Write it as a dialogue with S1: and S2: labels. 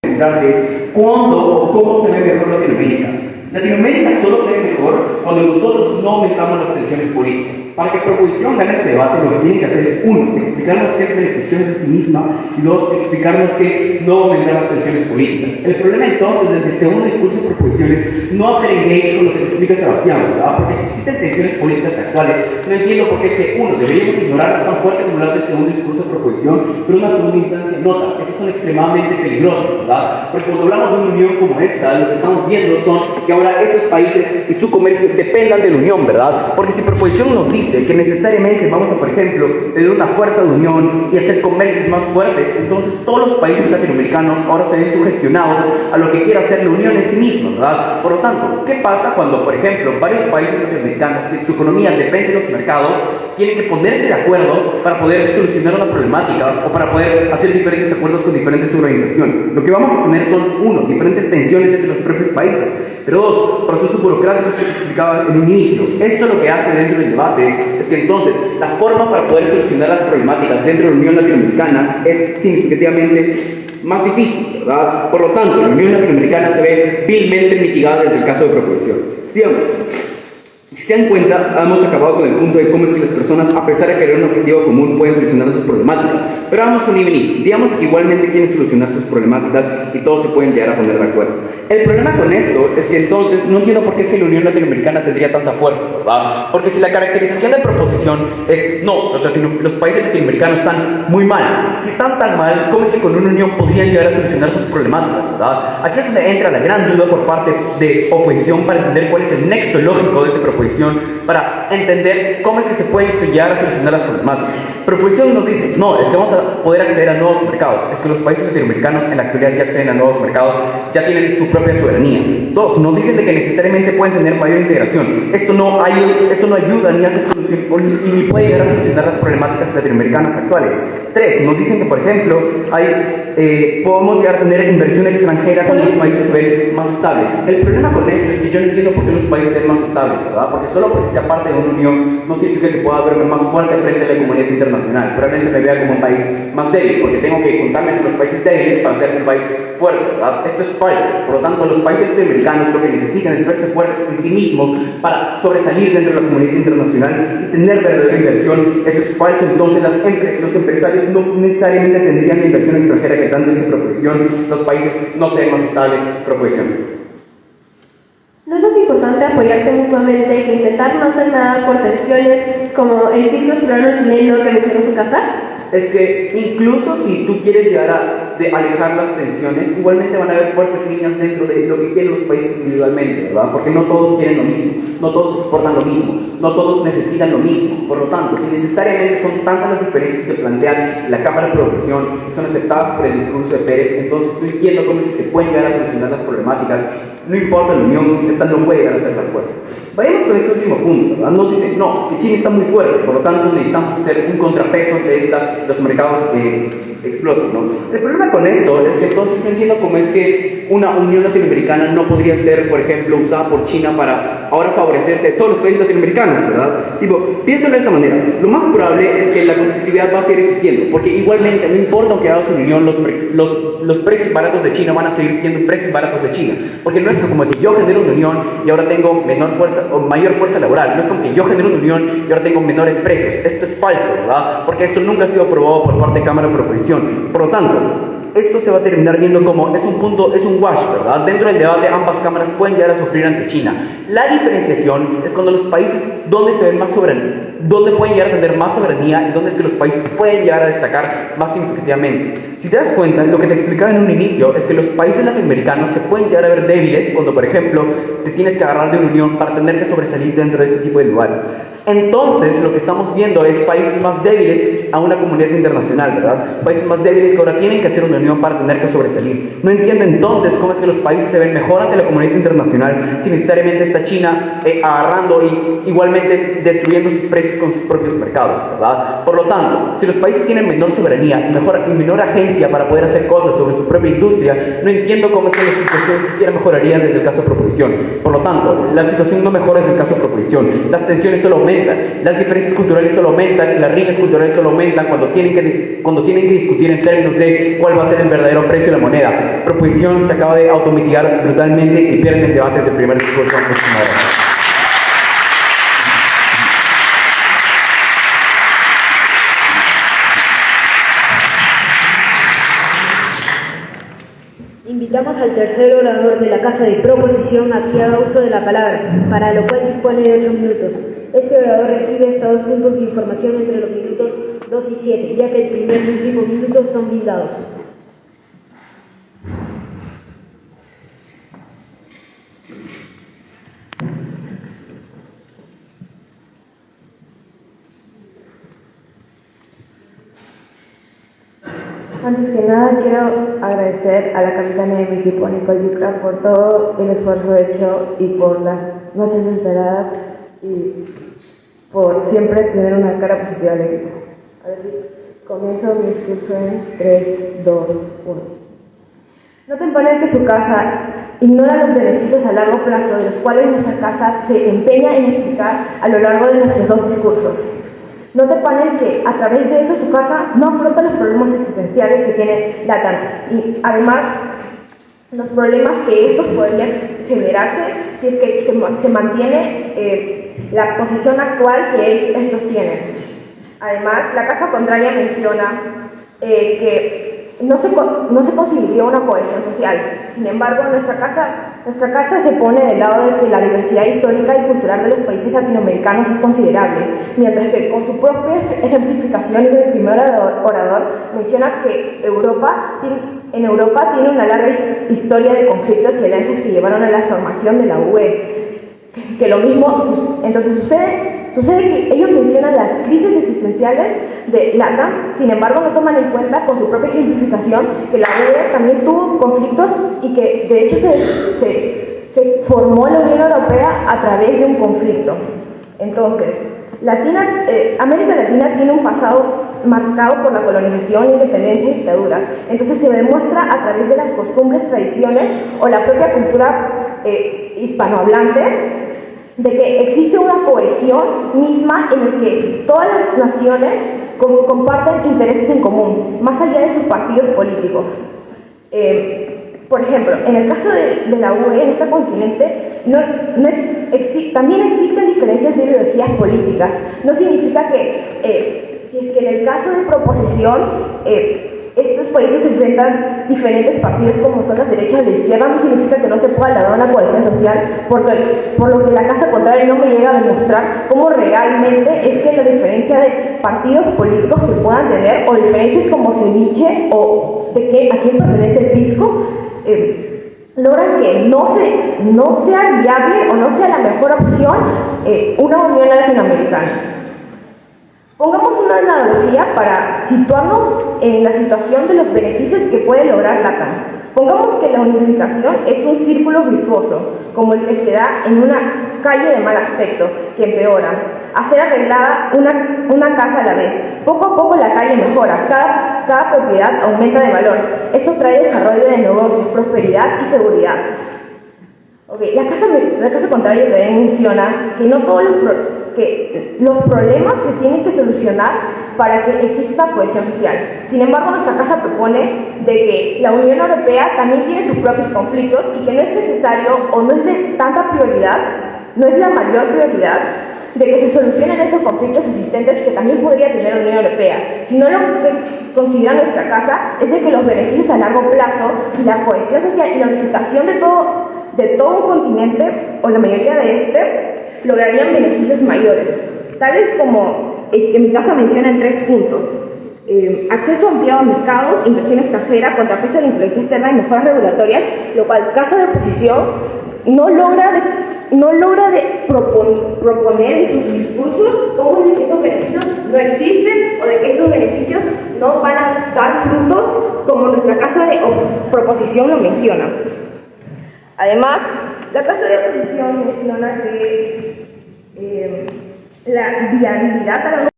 S1: mostrarles cuándo o cómo se ve mejor Latinoamérica. Latinoamérica solo se ve mejor cuando nosotros no aumentamos las tensiones políticas. Para que Proposición gane este debate, lo que tiene que hacer es, uno, explicarnos qué es beneficioso de sí misma, y dos, explicarnos que no aumentar las tensiones políticas. El problema entonces, desde el segundo discurso de Proposiciones, no hacer engage con lo que te explica Sebastián, ¿verdad? Porque si existen tensiones políticas actuales, no entiendo por qué es que, uno, deberíamos ignorarlas tan fuerte como lo hace el segundo discurso de Proposición, pero en una segunda instancia nota, esas son extremadamente peligrosas, ¿verdad? Porque cuando hablamos de una unión como esta, lo que estamos viendo son que ahora estos países y su comercio dependan de la unión, ¿verdad? Porque si Proposición nos dice que necesariamente vamos a, por ejemplo, tener una fuerza de unión y hacer comercios más fuertes, entonces todos los países latinoamericanos ahora se ven sugestionados a lo que quiera hacer la unión en sí misma, ¿verdad? Por lo tanto, ¿qué pasa cuando, por ejemplo, varios países latinoamericanos que su economía depende de los mercados tienen que ponerse de acuerdo para poder solucionar una problemática o para poder hacer diferentes acuerdos con diferentes organizaciones? Lo que vamos a tener son, uno, diferentes tensiones entre los propios países, pero dos, procesos burocráticos que explicaba en un inicio. Esto lo que hace dentro del debate es que entonces la forma para poder solucionar las problemáticas dentro de la Unión Latinoamericana es significativamente más difícil, ¿verdad? Por lo tanto, la Unión Latinoamericana se ve vilmente mitigada desde el caso de Proposición. Sigamos. Si se dan cuenta, hemos acabado con el punto de cómo es que las personas, a pesar de querer un objetivo común, pueden solucionar sus problemáticas. Pero vamos con nivel. Digamos que igualmente quieren solucionar sus problemáticas y todos se pueden llegar a poner de acuerdo. El problema con esto es que entonces no entiendo por qué si la Unión Latinoamericana tendría tanta fuerza, ¿verdad? Porque si la caracterización de Proposición es, no, los países latinoamericanos están muy mal. Si están tan mal, ¿cómo es que con una unión podrían llegar a solucionar sus problemáticas, verdad? Aquí es donde entra la gran duda por parte de oposición para entender cuál es el nexo lógico de esa proposición, para entender cómo es que se pueden llegar a solucionar las problemáticas. Proposición nos dice, no, es que vamos a poder acceder a nuevos mercados. Es que los países latinoamericanos en la actualidad ya acceden a nuevos mercados, ya tienen su propia soberanía. Dos, nos dicen de que necesariamente pueden tener mayor integración. Esto no ayuda ni hace solución, ni puede llegar a solucionar las problemáticas latinoamericanas actuales. Tres, nos dicen que, por ejemplo, podemos llegar a tener inversión extranjera cuando los países se ven más estables. El problema con esto es que yo no entiendo por qué los países se ven más estables, ¿verdad? Porque solo porque sea parte de una unión no significa que pueda verme más fuerte frente a la comunidad internacional. Probablemente me vea como un país más débil, porque tengo que juntarme con los países débiles para ser un país fuerte, ¿verdad? Esto es falso. Por lo tanto, los países latinoamericanos lo que necesitan es verse fuertes en sí mismos para sobresalir dentro de la comunidad internacional y tener verdadera inversión. Esto es falso. Entonces, los empresarios no necesariamente tendrían la inversión extranjera que tanto dice Proposición. Los países no se ven más estables. Proposición.
S2: ¿No es más importante apoyarte mutuamente que intentar no hacer nada por tensiones como el fisco peruano chileno que mencionó su casa?
S1: Es que incluso si tú quieres llegar a alejar las tensiones, igualmente van a haber fuertes líneas dentro de lo que quieren los países individualmente, ¿verdad? Porque no todos quieren lo mismo, no todos exportan lo mismo, no todos necesitan lo mismo. Por lo tanto, si necesariamente son tantas las diferencias que plantean la Cámara de Proposición y son aceptadas por el discurso de Pérez, entonces no entiendo cómo es que se pueden llegar a solucionar las problemáticas. No importa la unión, esta no puede llegar a ser tan fuerza. Vayamos con este último punto, ¿verdad? Nos dicen, no, es que China está muy fuerte, por lo tanto necesitamos hacer un contrapeso entre los mercados que explotan, ¿no? El problema con esto es que entonces no entiendo cómo es que una unión latinoamericana no podría ser, por ejemplo, usada por China para ahora favorecerse de todos los países latinoamericanos, ¿verdad? Tipo, piénsalo de esta manera. Lo más probable es que la competitividad va a seguir existiendo, porque igualmente, no importa que hagas una unión, los precios baratos de China van a seguir siendo precios baratos de China, porque no es como que yo genero una unión y ahora tengo menor fuerza o mayor fuerza laboral, no es como que yo genero una unión y ahora tengo menores precios. Esto es falso, ¿verdad? Porque esto nunca ha sido aprobado por parte de Cámara de Proposición. Por lo tanto, esto se va a terminar viendo como es un wash, ¿verdad? Dentro del debate ambas cámaras pueden llegar a sufrir ante China. La diferenciación es cuando los países donde se ven más soberanía, donde pueden llegar a tener más soberanía y donde es que los países pueden llegar a destacar más significativamente. Si te das cuenta, lo que te explicaba en un inicio es que los países latinoamericanos se pueden llegar a ver débiles cuando, por ejemplo, te tienes que agarrar de una unión para tener que sobresalir dentro de ese tipo de lugares. Entonces, lo que estamos viendo es países más débiles a una comunidad internacional, ¿verdad? Países más débiles que ahora tienen que hacer una unión para tener que sobresalir. No entiendo entonces cómo es que los países se ven mejor ante la comunidad internacional si necesariamente está China agarrando y igualmente destruyendo sus precios países con sus propios mercados, ¿verdad? Por lo tanto, si los países tienen menor soberanía y menor agencia para poder hacer cosas sobre su propia industria, no entiendo cómo es que la situación siquiera mejoraría desde el caso de proposición. Por lo tanto, la situación no mejora desde el caso de proposición. Las tensiones solo aumentan, las diferencias culturales solo aumentan, y las riñas culturales solo aumentan cuando tienen que discutir en términos de cuál va a ser el verdadero precio de la moneda. Proposición se acaba de automitigar brutalmente y pierden el debate desde el primer discurso aproximado.
S3: Invitamos al tercer orador de la Casa de Proposición a que haga uso de la palabra, para lo cual dispone de 8 minutos. Este orador recibe hasta 2 puntos de información entre los minutos 2 y 7, ya que el primer y último minuto son blindados.
S4: Antes que nada, quiero agradecer a la capitana de mi equipo, Nicole Yucra, por todo el esfuerzo hecho y por las noches esperadas y por siempre tener una cara positiva al equipo. Ahora sí, comienzo mi discurso en 3, 2, 1. No temponen que su casa ignora los beneficios a largo plazo de los cuales nuestra casa se empeña en explicar a lo largo de nuestros 2 discursos. No te panen que a través de eso tu casa no afronta los problemas existenciales que tiene LATAM y además los problemas que estos podrían generarse si es que se mantiene la posición actual que estos tienen. Además, la casa contraria menciona que no se consiguió una cohesión social. Sin embargo, nuestra casa se pone del lado de que la diversidad histórica y cultural de los países latinoamericanos es considerable, mientras que con su propia ejemplificación del primer orador menciona que en Europa tiene una larga historia de conflictos y alianzas que llevaron a la formación de la UE. Que lo mismo, entonces sucede que ellos mencionan las crisis existenciales de LATAM, sin embargo no toman en cuenta con su propia ejemplificación que la UE también tuvo conflictos y que de hecho se formó la Unión Europea a través de un conflicto. Entonces, América Latina tiene un pasado marcado por la colonización, independencia y dictaduras. Entonces se demuestra a través de las costumbres, tradiciones o la propia cultura hispanohablante de que existe una cohesión misma en la que todas las naciones comparten intereses en común, más allá de sus partidos políticos. Por ejemplo, en el caso de la UE, en este continente, también existen diferencias de ideologías políticas. No significa que, si es que en el caso de proposición, estos países enfrentan diferentes partidos como son las derechas y la izquierda, no significa que no se pueda lograr una cohesión social, por lo que la casa contraria no me llega a demostrar cómo realmente es que la diferencia de partidos políticos que puedan tener, o diferencias como ceviche o de a quién pertenece el pisco, logran que no sea viable o no sea la mejor opción una unión latinoamericana. Pongamos una analogía para situarnos en la situación de los beneficios que puede lograr LATAM. Pongamos que la unificación es un círculo virtuoso, como el que se da en una calle de mal aspecto, que empeora. Hacer arreglada una casa a la vez. Poco a poco la calle mejora, cada propiedad aumenta de valor. Esto trae desarrollo de negocios, prosperidad y seguridad. La casa contraria también menciona que no todos los problemas se tienen que solucionar para que exista cohesión social. Sin embargo, nuestra casa propone de que la Unión Europea también tiene sus propios conflictos y que no es necesario o no es de tanta prioridad, no es la mayor prioridad de que se solucionen estos conflictos existentes que también podría tener la Unión Europea. Si no, lo que considera nuestra casa es de que los beneficios a largo plazo y la cohesión social y la unificación de todo un continente, o la mayoría de lograrían beneficios mayores, tales como que mi casa menciona en 3 puntos: acceso ampliado a mercados, inversión extranjera, contrapeso de la influencia externa y mejoras regulatorias, lo cual casa de oposición no logra proponer en sus discursos cómo es de que estos beneficios no existen o de que estos beneficios no van a dar frutos como nuestra casa de proposición lo menciona. Además, la casa de oposición menciona que
S2: la viabilidad a largo